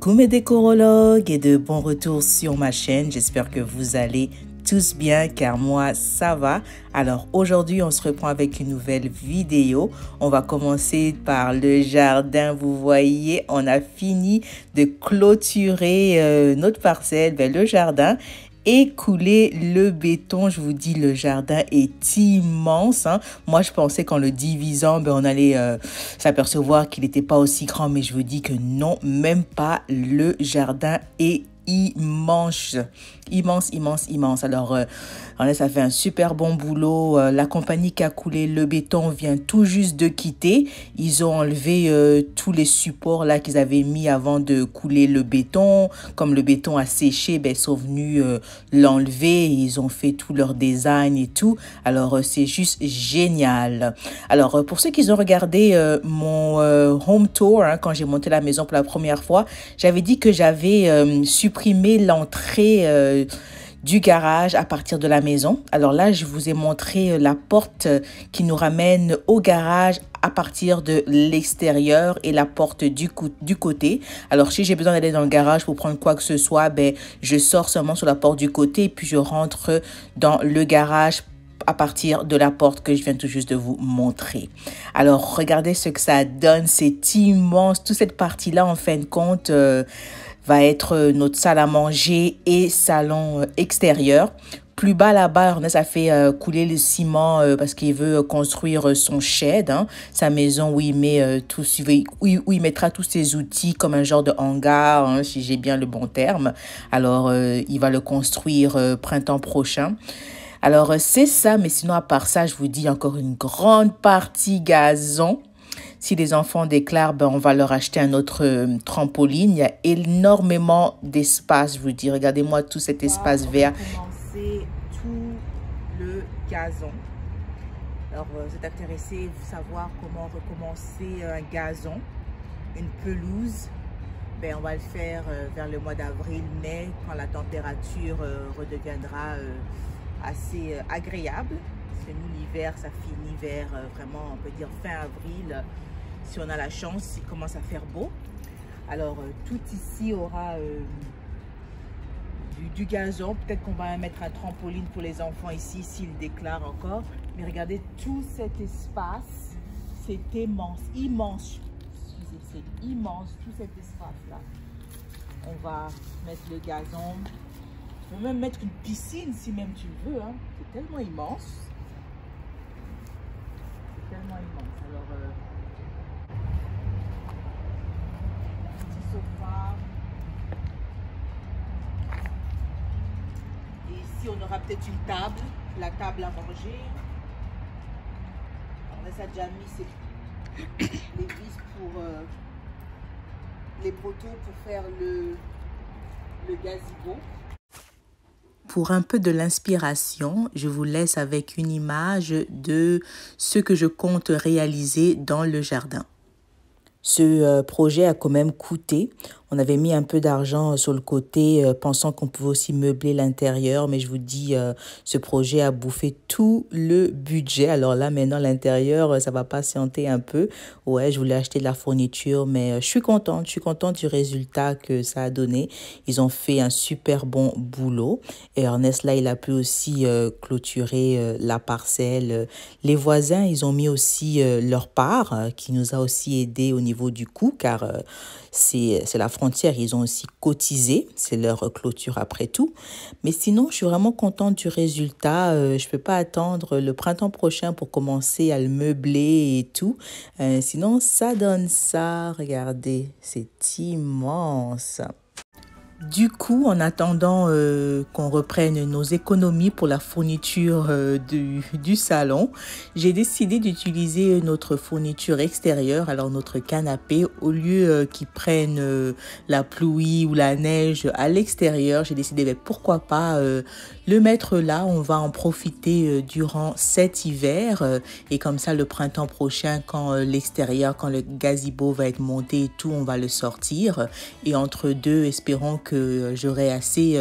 Coucou mes décorologues et de bon retour sur ma chaîne. J'espère que vous allez tous bien car moi ça va. Alors aujourd'hui on se reprend avec une nouvelle vidéo. On va commencer par le jardin. Vous voyez, on a fini de clôturer notre parcelle, le jardin. Et couler le béton. Je vous dis, le jardin est immense, hein. Moi, je pensais qu'en le divisant, on allait s'apercevoir qu'il n'était pas aussi grand. Mais je vous dis que non, même pas. Le jardin est immense. Immense, immense, immense. Alors, ça fait un super bon boulot. La compagnie qui a coulé le béton vient tout juste de quitter. Ils ont enlevé tous les supports là qu'ils avaient mis avant de couler le béton. Comme le béton a séché, ils sont venus l'enlever. Ils ont fait tout leur design et tout. Alors, c'est juste génial. Alors, pour ceux qui ont regardé mon home tour, hein, quand j'ai monté la maison pour la première fois, j'avais dit que j'avais supprimé l'entrée du garage à partir de la maison. Alors là, je vous ai montré la porte qui nous ramène au garage à partir de l'extérieur et la porte du côté. Alors, si j'ai besoin d'aller dans le garage pour prendre quoi que ce soit, je sors seulement sur la porte du côté et puis je rentre dans le garage à partir de la porte que je viens tout juste de vous montrer. Alors, regardez ce que ça donne. C'est immense. Toute cette partie-là, en fin de compte, va être notre salle à manger et salon extérieur. Plus bas là-bas, Ernest a fait couler le ciment parce qu'il veut construire son shed, hein, sa maison où il met où il mettra tous ses outils comme un genre de hangar, hein, si j'ai bien le bon terme. Alors, il va le construire printemps prochain. Alors, c'est ça, mais sinon, à part ça, je vous dis encore une grande partie gazon. Si les enfants déclarent, on va leur acheter un autre trampoline. Il y a énormément d'espace, je vous dis. Regardez-moi tout cet espace vert. On va commencer tout le gazon. Alors, vous êtes intéressé de savoir comment recommencer un gazon, une pelouse. On va le faire vers le mois d'avril, mai, quand la température redeviendra assez agréable. Parce que nous, l'hiver, ça finit vers vraiment, on peut dire fin avril. Si on a la chance, il commence à faire beau. Alors, tout ici aura du gazon. Peut-être qu'on va mettre un trampoline pour les enfants ici, s'ils déclarent encore. Mais regardez tout cet espace. C'est immense, immense. C'est immense, tout cet espace-là. On va mettre le gazon. On peut même mettre une piscine, si même tu le veux, hein. C'est tellement immense. C'est tellement immense. Alors, sofa. Et ici, on aura peut-être une table, la table à manger. On a déjà mis les vis pour les poteaux pour faire le gazebo. Pour un peu de l'inspiration, je vous laisse avec une image de ce que je compte réaliser dans le jardin. Ce projet a quand même coûté. On avait mis un peu d'argent sur le côté, pensant qu'on pouvait aussi meubler l'intérieur. Mais je vous dis, ce projet a bouffé tout le budget. Alors là, maintenant, l'intérieur, ça va patienter un peu. Ouais, je voulais acheter de la fourniture, mais je suis contente. Je suis contente du résultat que ça a donné. Ils ont fait un super bon boulot. Et Ernest, là, il a pu aussi clôturer la parcelle. Les voisins, ils ont mis aussi leur part, qui nous a aussi aidé au niveau du coût, car c'est la frontière, ils ont aussi cotisé, c'est leur clôture après tout. Mais sinon, je suis vraiment contente du résultat. Je ne peux pas attendre le printemps prochain pour commencer à le meubler et tout. Sinon, ça donne ça. Regardez, c'est immense. Du coup, en attendant qu'on reprenne nos économies pour la fourniture du salon, j'ai décidé d'utiliser notre fourniture extérieure, alors notre canapé, au lieu qu'ils prennent la pluie ou la neige à l'extérieur. J'ai décidé, pourquoi pas le mettre là. On va en profiter durant cet hiver et comme ça, le printemps prochain, quand l'extérieur, quand le gazebo va être monté et tout, on va le sortir. Et entre deux, espérons que j'aurai assez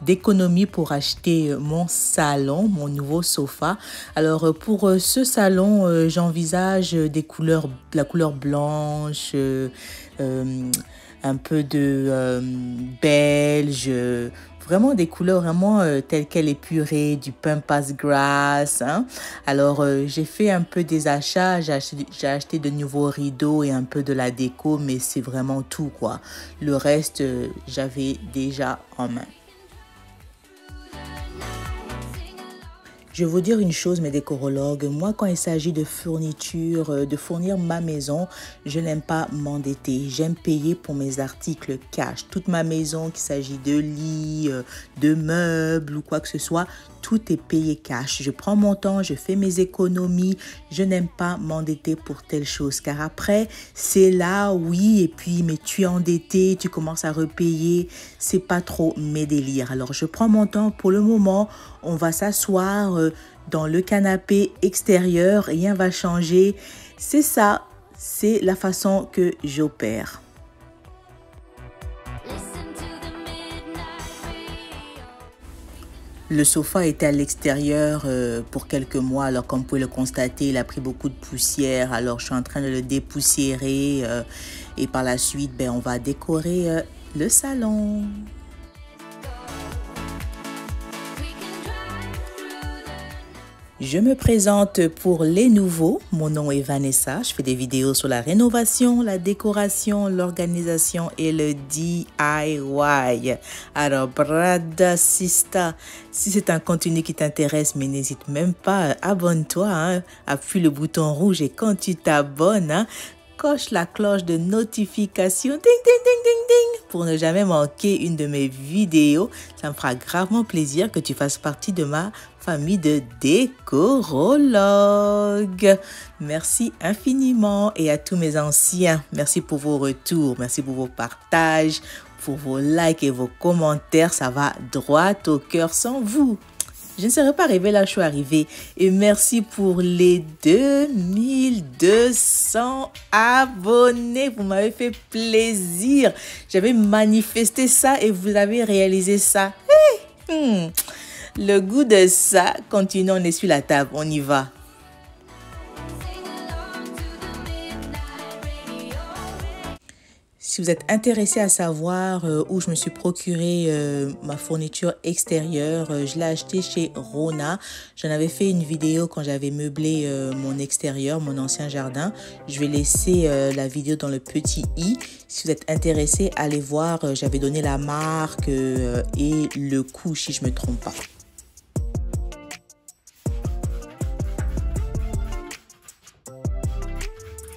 d'économie pour acheter mon salon, mon nouveau sofa. Alors pour ce salon, j'envisage la couleur blanche, un peu de belge, vraiment des couleurs vraiment telles quelles épurées, du pampas grass. Hein. Alors, j'ai fait un peu des achats. J'ai acheté de nouveaux rideaux et un peu de la déco, mais c'est vraiment tout, quoi. Le reste, j'avais déjà en main. Je vais vous dire une chose, mes décorologues, moi quand il s'agit de fourniture, de fournir ma maison, je n'aime pas m'endetter. J'aime payer pour mes articles cash. Toute ma maison, qu'il s'agit de lit, de meubles ou quoi que ce soit, tout est payé cash. Je prends mon temps, je fais mes économies. Je n'aime pas m'endetter pour telle chose. Car après, c'est là, oui, et puis, mais tu es endetté, tu commences à repayer. C'est pas trop mes délires. Alors, je prends mon temps. Pour le moment, on va s'asseoir dans le canapé extérieur. Rien va changer. C'est ça. C'est la façon que j'opère. Le sofa était à l'extérieur pour quelques mois. Alors, comme vous pouvez le constater, il a pris beaucoup de poussière. Alors, je suis en train de le dépoussiérer. Et par la suite, on va décorer le salon. Je me présente pour les nouveaux. Mon nom est Vanessa. Je fais des vidéos sur la rénovation, la décoration, l'organisation et le DIY. Alors, brada sista, si c'est un contenu qui t'intéresse, mais n'hésite même pas, abonne-toi, hein, appuie le bouton rouge et quand tu t'abonnes, hein, coche la cloche de notification, ding, ding, ding, ding, ding, pour ne jamais manquer une de mes vidéos. Ça me fera gravement plaisir que tu fasses partie de ma famille de décorologues. Merci infiniment et à tous mes anciens, merci pour vos retours, merci pour vos partages, pour vos likes et vos commentaires. Ça va droit au cœur. Sans vous, je ne serais pas arrivée là où je suis arrivée. Et merci pour les 2200 abonnés. Vous m'avez fait plaisir. J'avais manifesté ça et vous avez réalisé ça. Hey! Le goût de ça, continuons, on est sur la table, on y va. Si vous êtes intéressé à savoir où je me suis procuré ma fourniture extérieure, je l'ai acheté chez Rona. J'en avais fait une vidéo quand j'avais meublé mon extérieur, mon ancien jardin. Je vais laisser la vidéo dans le petit i. Si vous êtes intéressé, allez voir. J'avais donné la marque et le coût si je ne me trompe pas.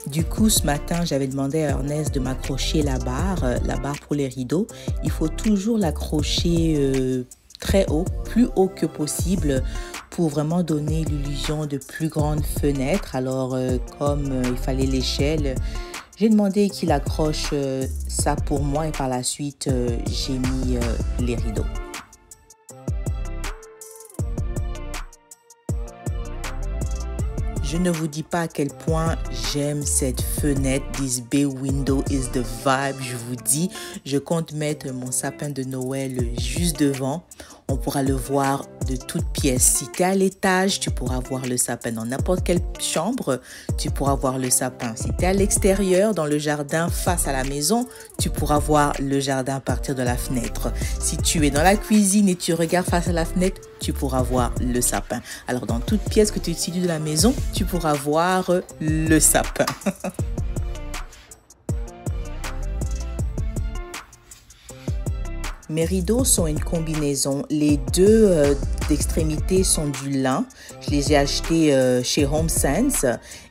Du coup, ce matin, j'avais demandé à Ernest de m'accrocher la barre pour les rideaux. Il faut toujours l'accrocher très haut, plus haut que possible pour vraiment donner l'illusion de plus grandes fenêtres. Alors, comme il fallait l'échelle, j'ai demandé qu'il accroche ça pour moi et par la suite, j'ai mis les rideaux. Je ne vous dis pas à quel point j'aime cette fenêtre. This bay window is the vibe. Je vous dis, je compte mettre mon sapin de Noël juste devant. On pourra le voir de toutes pièces. Si tu es à l'étage, tu pourras voir le sapin. Dans n'importe quelle chambre, tu pourras voir le sapin. Si tu es à l'extérieur, dans le jardin, face à la maison, tu pourras voir le jardin à partir de la fenêtre. Si tu es dans la cuisine et tu regardes face à la fenêtre, tu pourras voir le sapin. Alors, dans toute pièce que tu utilises de la maison, tu pourras voir le sapin. Mes rideaux sont une combinaison. Les deux d'extrémité sont du lin. Je les ai achetés chez HomeSense.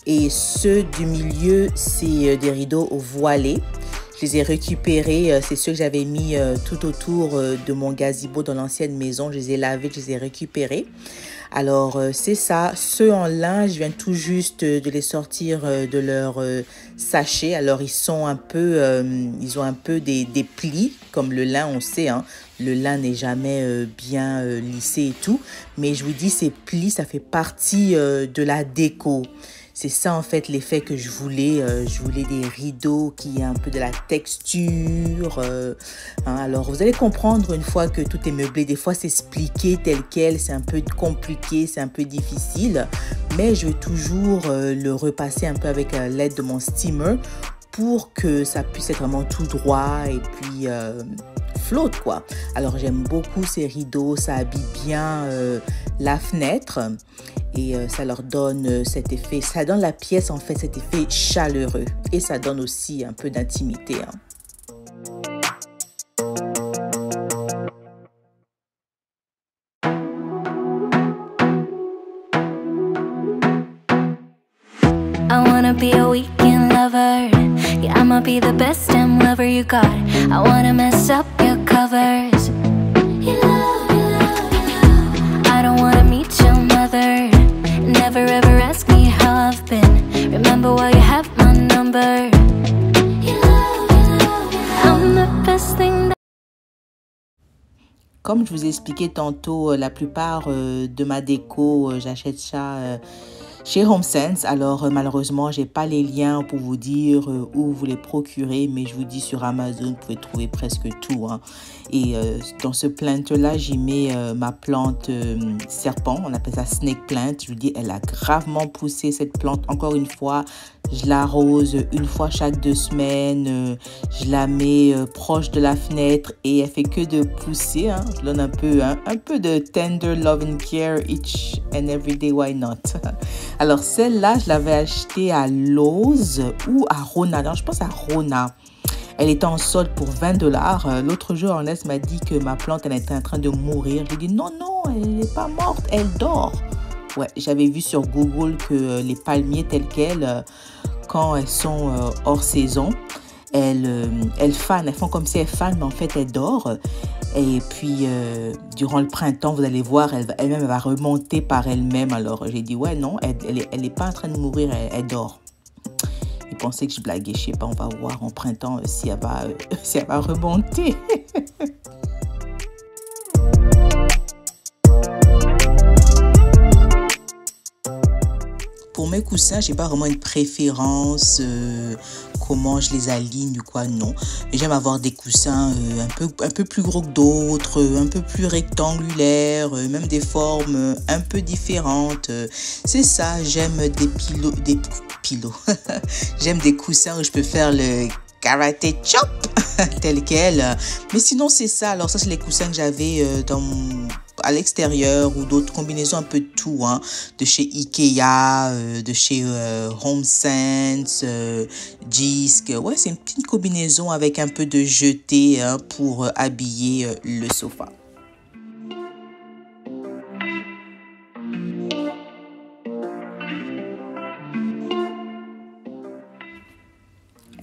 Et ceux du milieu, c'est des rideaux voilés. Je les ai récupérés. C'est ceux que j'avais mis tout autour de mon gazebo dans l'ancienne maison. Je les ai lavés, je les ai récupérés. Alors, c'est ça. Ceux en lin, je viens tout juste de les sortir de leur sachet. Alors, ils sont un peu, ils ont un peu des plis, comme le lin, on sait, hein. Le lin n'est jamais bien lissé et tout. Mais je vous dis, ces plis, ça fait partie de la déco. C'est ça en fait l'effet que je voulais. Je voulais des rideaux qui aient un peu de la texture. Hein. Alors vous allez comprendre une fois que tout est meublé. Des fois c'est expliqué tel quel. C'est un peu compliqué, c'est un peu difficile. Mais je vais toujours le repasser un peu avec l'aide de mon steamer pour que ça puisse être vraiment tout droit et puis flotte quoi. Alors j'aime beaucoup ces rideaux, ça habille bien la fenêtre et ça leur donne cet effet, ça donne la pièce en fait cet effet chaleureux et ça donne aussi un peu d'intimité. I wanna be a weekend lover. Yeah, I'ma be the best damn lover you got. I wanna mess up your covers. I don't wanna meet your mother. Never ever ask me how I've been. Remember why you have my number. I'm the best thing that... Comme je vous ai expliqué tantôt, la plupart de ma déco, j'achète ça chez HomeSense. Alors malheureusement, j'ai pas les liens pour vous dire où vous les procurez, mais je vous dis sur Amazon, vous pouvez trouver presque tout. Hein. Et dans ce plant-là, j'y mets ma plante serpent, on appelle ça snake plant. Je vous dis, elle a gravement poussé cette plante. Encore une fois, je l'arrose une fois chaque 2 semaines. Je la mets proche de la fenêtre et elle fait que de pousser. Hein. Je donne un peu de tender love and care each and every day, why not? Alors celle-là, je l'avais achetée à Lowe's ou à Rona. Non, je pense à Rona. Elle était en solde pour $20. L'autre jour, Ernest m'a dit que ma plante, elle était en train de mourir. Je lui ai dit non, elle n'est pas morte, elle dort. Ouais, j'avais vu sur Google que les palmiers tels quels, quand elles sont hors saison, elles fanent, elles font comme si elles fanent, mais en fait elles dorment. Et puis durant le printemps, vous allez voir, elle-même va remonter par elle-même. Alors j'ai dit ouais non, elle est pas en train de mourir, elle dort. Il pensait que je blaguais, je sais pas, on va voir en printemps si elle va remonter. Pour mes coussins, j'ai pas vraiment une préférence, comment je les aligne ou quoi, non. J'aime avoir des coussins un peu plus gros que d'autres, un peu plus rectangulaires, même des formes un peu différentes. C'est ça, j'aime des pilots. J'aime des coussins où je peux faire le karaté chop tel quel. Mais sinon, c'est ça. Alors ça, c'est les coussins que j'avais à l'extérieur ou d'autres combinaisons un peu de tout, hein, de chez Ikea, de chez HomeSense, Jisk. Ouais, c'est une petite combinaison avec un peu de jeté hein, pour habiller le sofa.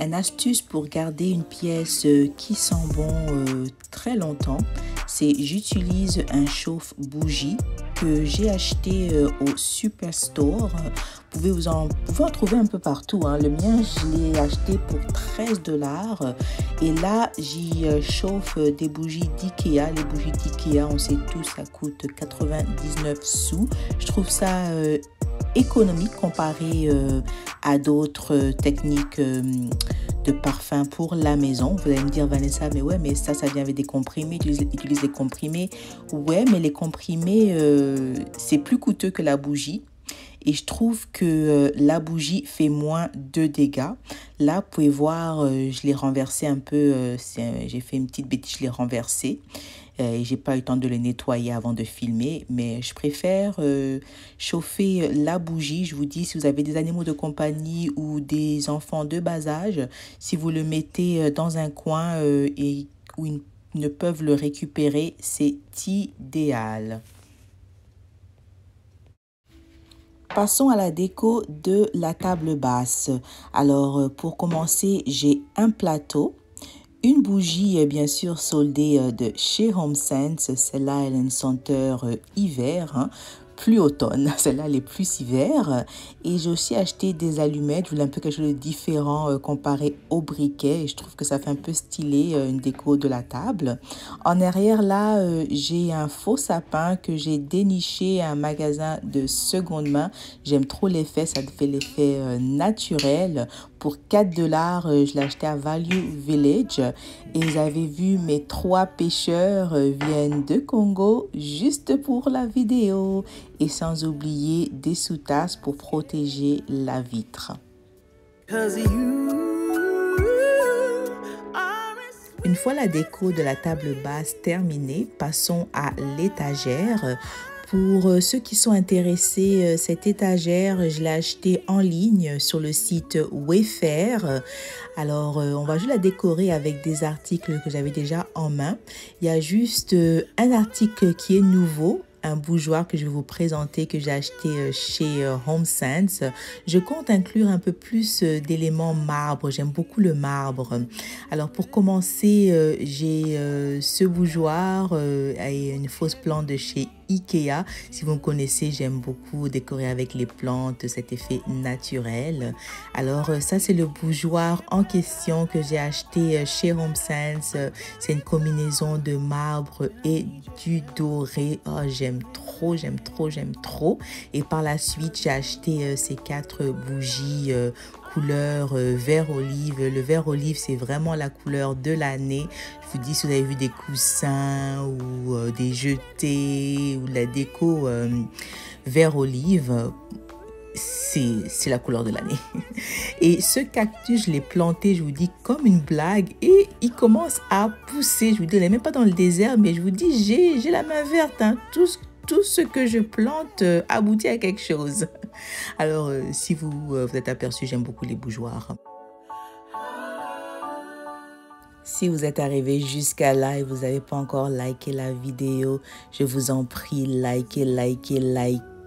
Une astuce pour garder une pièce qui sent bon très longtemps, c'est j'utilise un chauffe-bougie que j'ai acheté au Superstore. Vous pouvez en trouver un peu partout. Hein. Le mien, je l'ai acheté pour $13. Et là, j'y chauffe des bougies d'Ikea. Les bougies d'Ikea, on sait tous, ça coûte 99 sous. Je trouve ça économique comparé à d'autres techniques de parfum pour la maison. Vous allez me dire Vanessa, mais ouais, mais ça vient avec des comprimés, utilise des comprimés. Ouais, mais les comprimés, c'est plus coûteux que la bougie. Et je trouve que la bougie fait moins de dégâts. Là, vous pouvez voir, je l'ai renversé un peu. J'ai fait une petite bêtise, je l'ai renversé. Et j'ai pas eu le temps de le nettoyer avant de filmer. Mais je préfère chauffer la bougie. Je vous dis, si vous avez des animaux de compagnie ou des enfants de bas âge, si vous le mettez dans un coin et où ils ne peuvent le récupérer, c'est idéal. Passons à la déco de la table basse. Alors, pour commencer, j'ai un plateau, une bougie, bien sûr, soldée de chez HomeSense. Celle-là, elle a une senteur hiver, hein, plus automne. Celle-là, elle est plus hiver. Et j'ai aussi acheté des allumettes. Je voulais un peu quelque chose de différent comparé au briquet. Et je trouve que ça fait un peu stylé, une déco de la table. En arrière, là, j'ai un faux sapin que j'ai déniché à un magasin de seconde main. J'aime trop l'effet. Ça fait l'effet naturel. Pour $4, je l'ai acheté à Value Village. Et vous avez vu, mes 3 pêcheurs viennent de Congo juste pour la vidéo. Et sans oublier des sous-tasses pour protéger la vitre. 'Cause you Une fois la déco de la table basse terminée, passons à l'étagère. Pour ceux qui sont intéressés, cette étagère, je l'ai achetée en ligne sur le site Wayfair. Alors, on va juste la décorer avec des articles que j'avais déjà en main. Il y a juste un article qui est nouveau, un bougeoir que je vais vous présenter que j'ai acheté chez HomeSense. Je compte inclure un peu plus d'éléments marbre. J'aime beaucoup le marbre. Alors pour commencer, j'ai ce bougeoir et une fausse plante de chez Ikea. Si vous me connaissez, j'aime beaucoup décorer avec les plantes, cet effet naturel. Alors ça, c'est le bougeoir en question que j'ai acheté chez HomeSense. C'est une combinaison de marbre et du doré. Oh, j'aime trop, j'aime trop, j'aime trop. Et par la suite, j'ai acheté ces 4 bougies couleur vert olive. Le vert olive, c'est vraiment la couleur de l'année. Je vous dis, si vous avez vu des coussins ou des jetés ou la déco vert olive, c'est la couleur de l'année. Et ce cactus, je l'ai planté, je vous dis, comme une blague, et il commence à pousser. Je vous dis, il n'est même pas dans le désert, mais je vous dis, j'ai la main verte, hein. Tout ce que je plante aboutit à quelque chose. Alors, si vous êtes aperçu, j'aime beaucoup les bougeoirs. Si vous êtes arrivé jusqu'à là et vous n'avez pas encore liké la vidéo, je vous en prie, likez.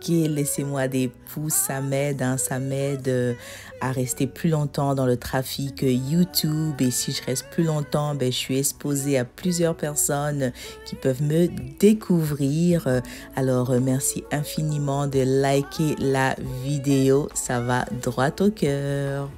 Laissez-moi des pouces, ça m'aide, hein, ça m'aide à rester plus longtemps dans le trafic YouTube. Et si je reste plus longtemps, je suis exposée à plusieurs personnes qui peuvent me découvrir. Alors, merci infiniment de liker la vidéo, ça va droit au cœur.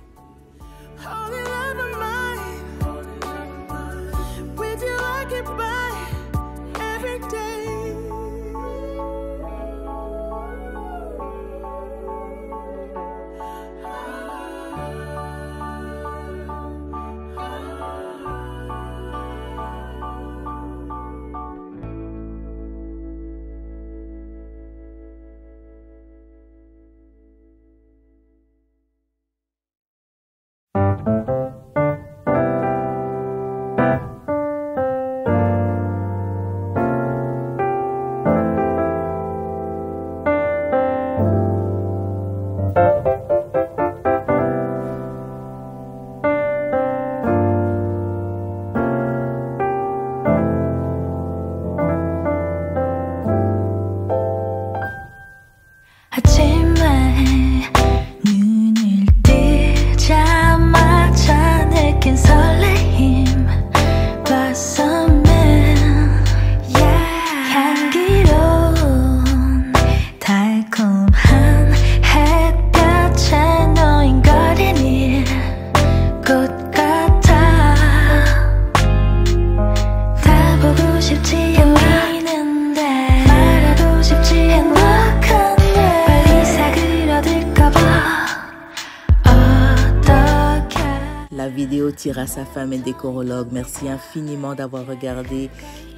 La vidéo tire à sa fin, mes décorologues. Merci infiniment d'avoir regardé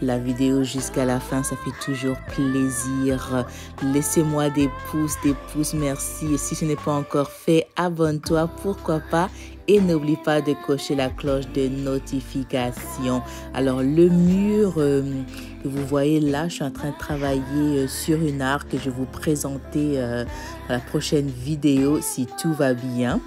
la vidéo jusqu'à la fin. Ça fait toujours plaisir. Laissez-moi des pouces, merci. Et si ce n'est pas encore fait, abonne-toi, pourquoi pas. Et n'oublie pas de cocher la cloche de notification. Alors, le mur que vous voyez là, je suis en train de travailler sur une arc que je vais vous présenter dans la prochaine vidéo si tout va bien.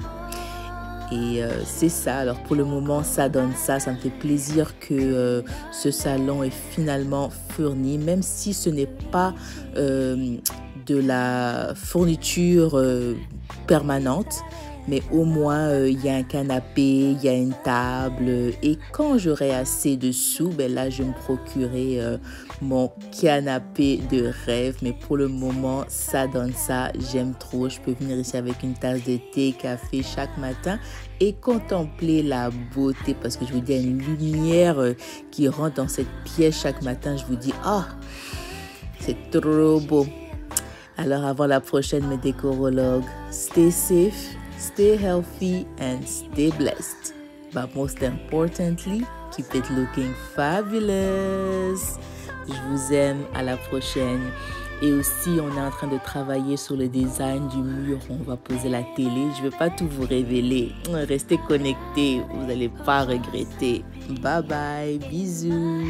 Et c'est ça. Alors pour le moment, ça donne ça. Ça me fait plaisir que ce salon est finalement fourni, même si ce n'est pas de la fourniture permanente. Mais au moins, il y a un canapé, il y a une table. Et quand j'aurai assez de sous, là, je vais me procurer mon canapé de rêve. Mais pour le moment, ça donne ça. J'aime trop. Je peux venir ici avec une tasse de thé, café chaque matin et contempler la beauté. Parce que je vous dis, il y a une lumière qui rentre dans cette pièce chaque matin. Je vous dis, c'est trop beau. Alors, avant la prochaine, mes décorologues, stay safe. Stay healthy and stay blessed. But most importantly, keep it looking fabulous. Je vous aime. À la prochaine. Et aussi, on est en train de travailler sur le design du mur où on va poser la télé. Je ne vais pas tout vous révéler. Restez connectés, vous n'allez pas regretter. Bye bye, bisous.